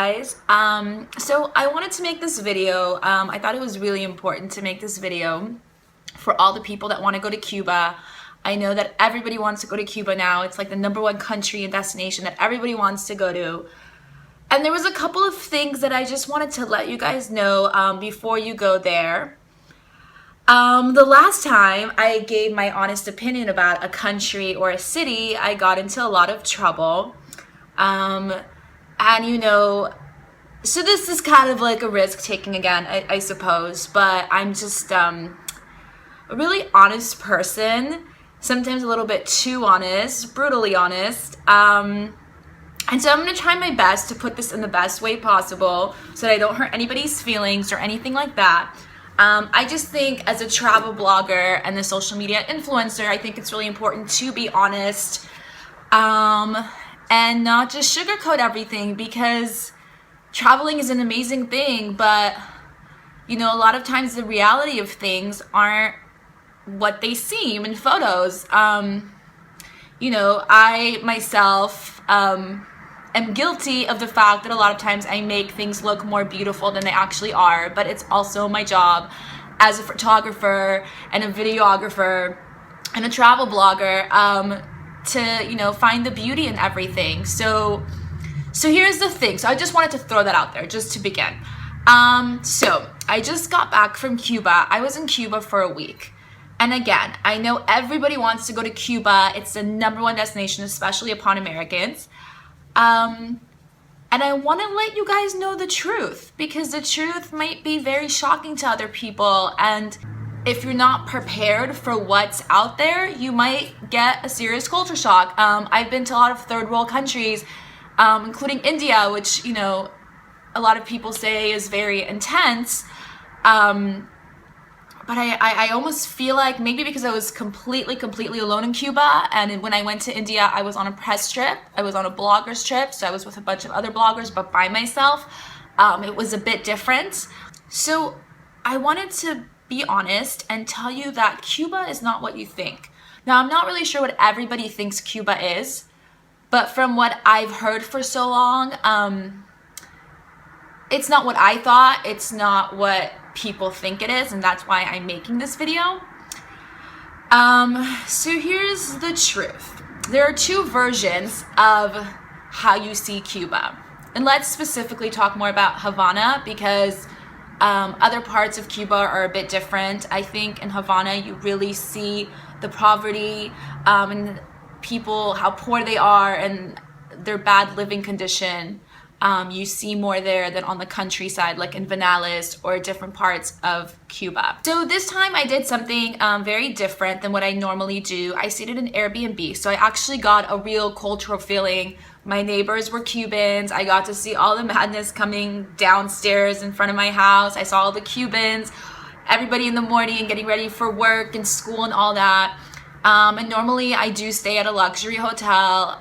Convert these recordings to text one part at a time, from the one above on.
guys. So I wanted to make this video. I thought it was really important to make this video for all the people that want to go to Cuba. I know that everybody wants to go to Cuba now. It's like the #1 country and destination that everybody wants to go to. And there was a couple of things that I just wanted to let you guys know before you go there. The last time I gave my honest opinion about a country or a city, I got into a lot of trouble. And you know, so this is kind of like a risk taking again, I suppose, but I'm just a really honest person, sometimes a little bit too honest, brutally honest. And so I'm gonna try my best to put this in the best way possible so that I don't hurt anybody's feelings or anything like that. I just think as a travel blogger and a social media influencer, I think it's really important to be honest. And not just sugarcoat everything, because traveling is an amazing thing, but you know, a lot of times the reality of things aren't what they seem in photos. You know, I myself am guilty of the fact that a lot of times I make things look more beautiful than they actually are, but it's also my job as a photographer and a videographer and a travel blogger to, you know, find the beauty in everything. So here's the thing. So I just wanted to throw that out there just to begin. So I just got back from Cuba. I was in Cuba for a week. And again, I know everybody wants to go to Cuba. It's the #1 destination, especially upon Americans. And I want to let you guys know the truth, because the truth might be very shocking to other people. And if you're not prepared for what's out there, you might get a serious culture shock. I've been to a lot of third world countries, including India, which, you know, a lot of people say is very intense. But I almost feel like maybe because I was completely alone in Cuba, and when I went to India, I was on a press trip. I was on a blogger's trip, so I was with a bunch of other bloggers, but by myself. It was a bit different. So I wanted to be honest and tell you that Cuba is not what you think. Now, I'm not really sure what everybody thinks Cuba is, but from what I've heard for so long, it's not what I thought. It's not what people think it is, and that's why I'm making this video. So here's the truth. There are 2 versions of how you see Cuba. And let's specifically talk more about Havana, because other parts of Cuba are a bit different. I think in Havana you really see the poverty and people, how poor they are and their bad living condition. You see more there than on the countryside, like in Vanales or different parts of Cuba. So this time I did something very different than what I normally do. I stayed at an Airbnb, so I actually got a real cultural feeling. My neighbors were Cubans. I got to see all the madness coming downstairs in front of my house. I saw all the Cubans, everybody in the morning getting ready for work and school and all that. And normally I do stay at a luxury hotel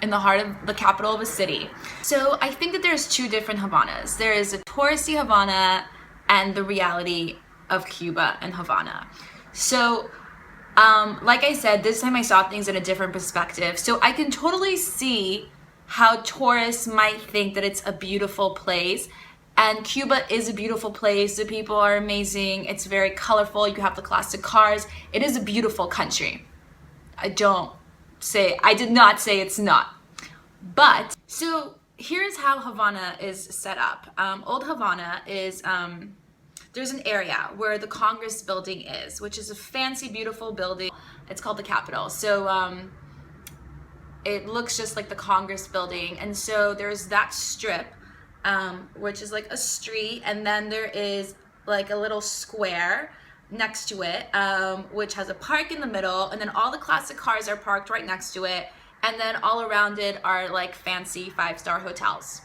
in the heart of the capital of a city. So I think that there's 2 different Havanas. There is a touristy Havana and the reality of Cuba and Havana. So like I said, this time I saw things in a different perspective. So I can totally see how tourists might think that it's a beautiful place. And Cuba is a beautiful place. The people are amazing. It's very colorful. You have the classic cars. It is a beautiful country. I did not say it's not. But, so here's how Havana is set up. Old Havana is, there's an area where the Congress building is, which is a fancy, beautiful building. It's called the Capitol. So it looks just like the Congress building. And so there's that strip, which is like a street, and then there is like a little square next to it, which has a park in the middle, and then all the classic cars are parked right next to it, and then all around it are like fancy 5-star hotels.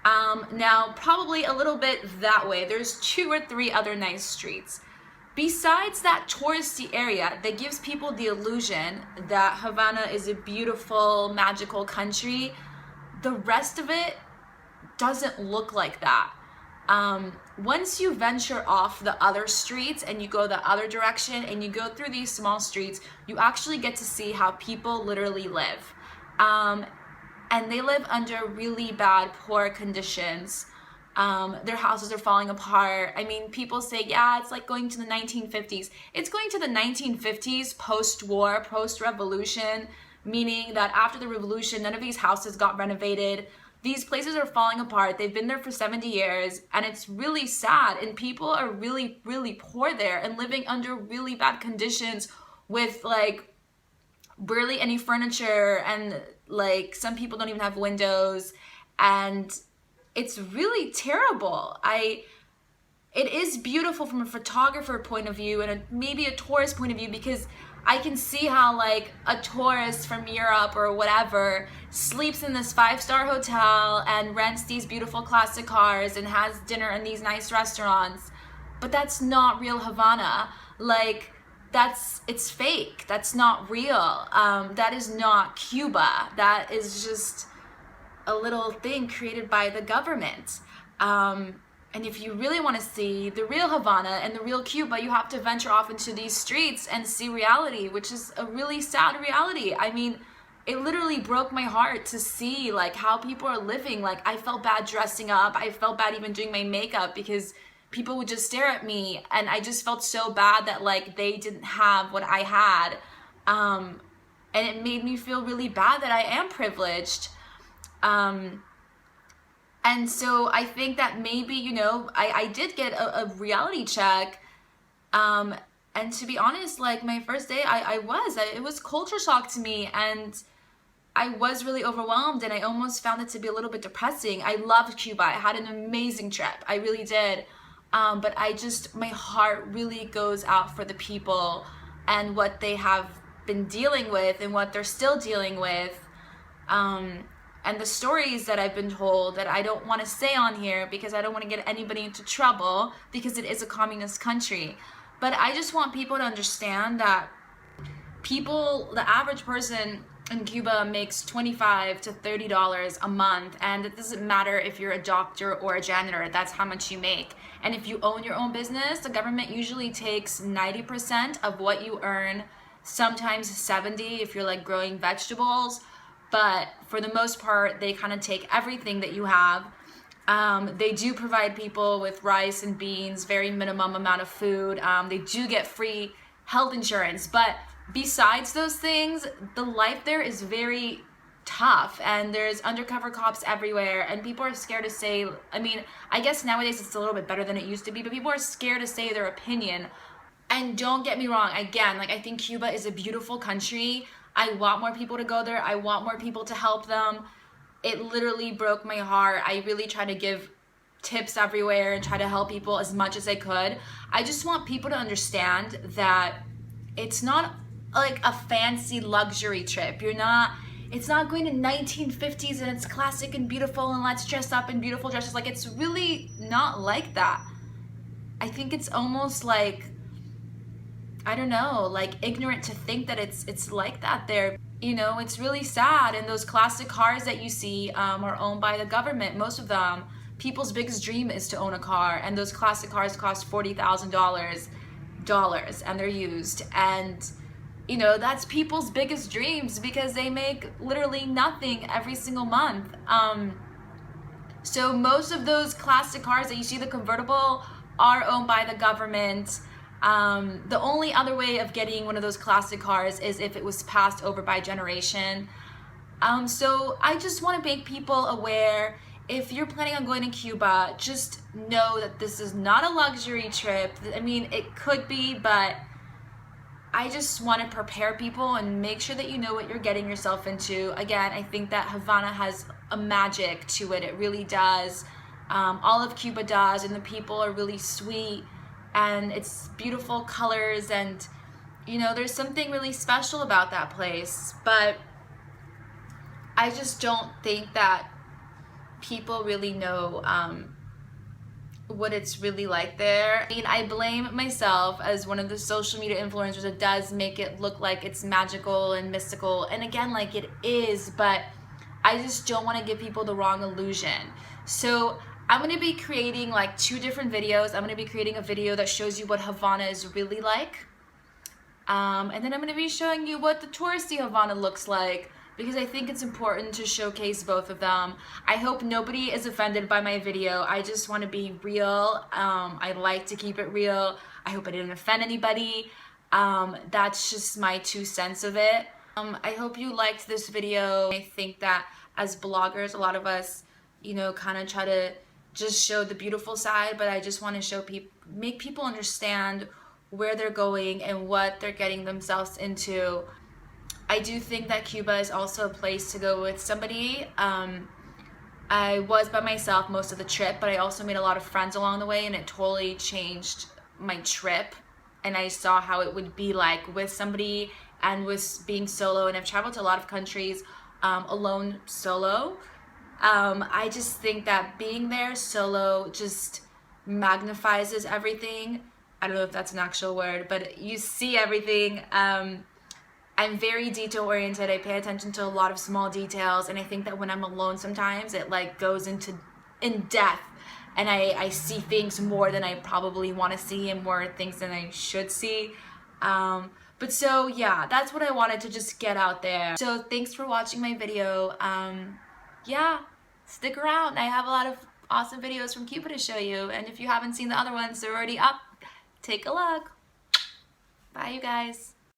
Now, probably a little bit that way, there's 2 or 3 other nice streets. Besides that touristy area that gives people the illusion that Havana is a beautiful, magical country, the rest of it doesn't look like that. Once you venture off the other streets and you go the other direction and you go through these small streets, you actually get to see how people literally live. and they live under really bad, poor conditions. Their houses are falling apart. I mean, people say, yeah, it's like going to the 1950s. It's going to the 1950s post-war, post-revolution, meaning that after the revolution, none of these houses got renovated. These places are falling apart. They've been there for 70 years, and it's really sad. And people are really, really poor there and living under really bad conditions with like barely any furniture, and like some people don't even have windows, and it's really terrible. It is beautiful from a photographer point of view and maybe a tourist point of view, because I can see how like a tourist from Europe or whatever sleeps in this 5-star hotel and rents these beautiful classic cars and has dinner in these nice restaurants. But that's not real Havana. Like, it's fake. That's not real. That is not Cuba. That is just a little thing created by the government. And if you really want to see the real Havana and the real Cuba, you have to venture off into these streets and see reality, which is a really sad reality. I mean, it literally broke my heart to see like how people are living. Like, I felt bad dressing up. I felt bad even doing my makeup because people would just stare at me, and I just felt so bad that like they didn't have what I had. And it made me feel really bad that I am privileged. And so I think that maybe, you know, I did get a reality check. And to be honest, like my first day, it was culture shock to me, and I was really overwhelmed, and I almost found it to be a little bit depressing. I loved Cuba. I had an amazing trip. I really did. But my heart really goes out for the people and what they have been dealing with and what they're still dealing with. And the stories that I've been told that I don't want to say on here because I don't want to get anybody into trouble, because it is a communist country. But I just want people to understand that the average person in Cuba makes $25 to $30 a month, and it doesn't matter if you're a doctor or a janitor, that's how much you make. And if you own your own business, the government usually takes 90% of what you earn, sometimes 70% if you're like growing vegetables. But for the most part, they kind of take everything that you have. They do provide people with rice and beans, very minimum amount of food. They do get free health insurance. But besides those things, the life there is very tough, and there's undercover cops everywhere, and people are scared to say, I mean, I guess nowadays it's a little bit better than it used to be, but people are scared to say their opinion. And don't get me wrong, again, like I think Cuba is a beautiful country. I want more people to go there. I want more people to help them. It literally broke my heart. I really try to give tips everywhere and try to help people as much as I could. I just want people to understand that it's not like a fancy luxury trip. It's not going to 1950s and it's classic and beautiful and let's dress up in beautiful dresses. Like, it's really not like that. I think it's almost like, I don't know, like ignorant to think that it's like that there. You know, it's really sad. And those classic cars that you see are owned by the government, most of them. People's biggest dream is to own a car, and those classic cars cost $40,000 and they're used. And you know, that's people's biggest dreams because they make literally nothing every single month. So most of those classic cars that you see, the convertible, are owned by the government. The only other way of getting one of those classic cars is if it was passed over by generation. So I just want to make people aware, if you're planning on going to Cuba, just know that this is not a luxury trip. I mean, it could be, but I just want to prepare people and make sure that you know what you're getting yourself into. Again, I think that Havana has a magic to it. It really does. All of Cuba does, and the people are really sweet, and it's beautiful colors, and you know, there's something really special about that place. But I just don't think that people really know what it's really like there. I mean, I blame myself as one of the social media influencers that does make it look like it's magical and mystical, and again, like it is, but I just don't want to give people the wrong illusion. So I'm going to be creating like 2 different videos. I'm going to be creating a video that shows you what Havana is really like, and then I'm going to be showing you what the touristy Havana looks like. because I think it's important to showcase both of them. I hope nobody is offended by my video. I just want to be real. I like to keep it real. I hope I didn't offend anybody. That's just my 2 cents of it. I hope you liked this video. I think that as bloggers, a lot of us, you know, kind of try to just show the beautiful side, but I just want to show people, make people understand where they're going and what they're getting themselves into. I do think that Cuba is also a place to go with somebody. I was by myself most of the trip, but I also made a lot of friends along the way, and it totally changed my trip. And I saw how it would be like with somebody and with being solo. And I've traveled to a lot of countries alone solo. I just think that being there solo just magnifies everything. I don't know if that's an actual word, but you see everything. I'm very detail oriented. I pay attention to a lot of small details, and I think that when I'm alone sometimes it like goes into in depth, and I see things more than I probably want to see and more things than I should see. But so yeah, that's what I wanted to just get out there. So thanks for watching my video. Yeah, stick around. I have a lot of awesome videos from Cuba to show you, and if you haven't seen the other ones, they're already up. Take a look. Bye, you guys.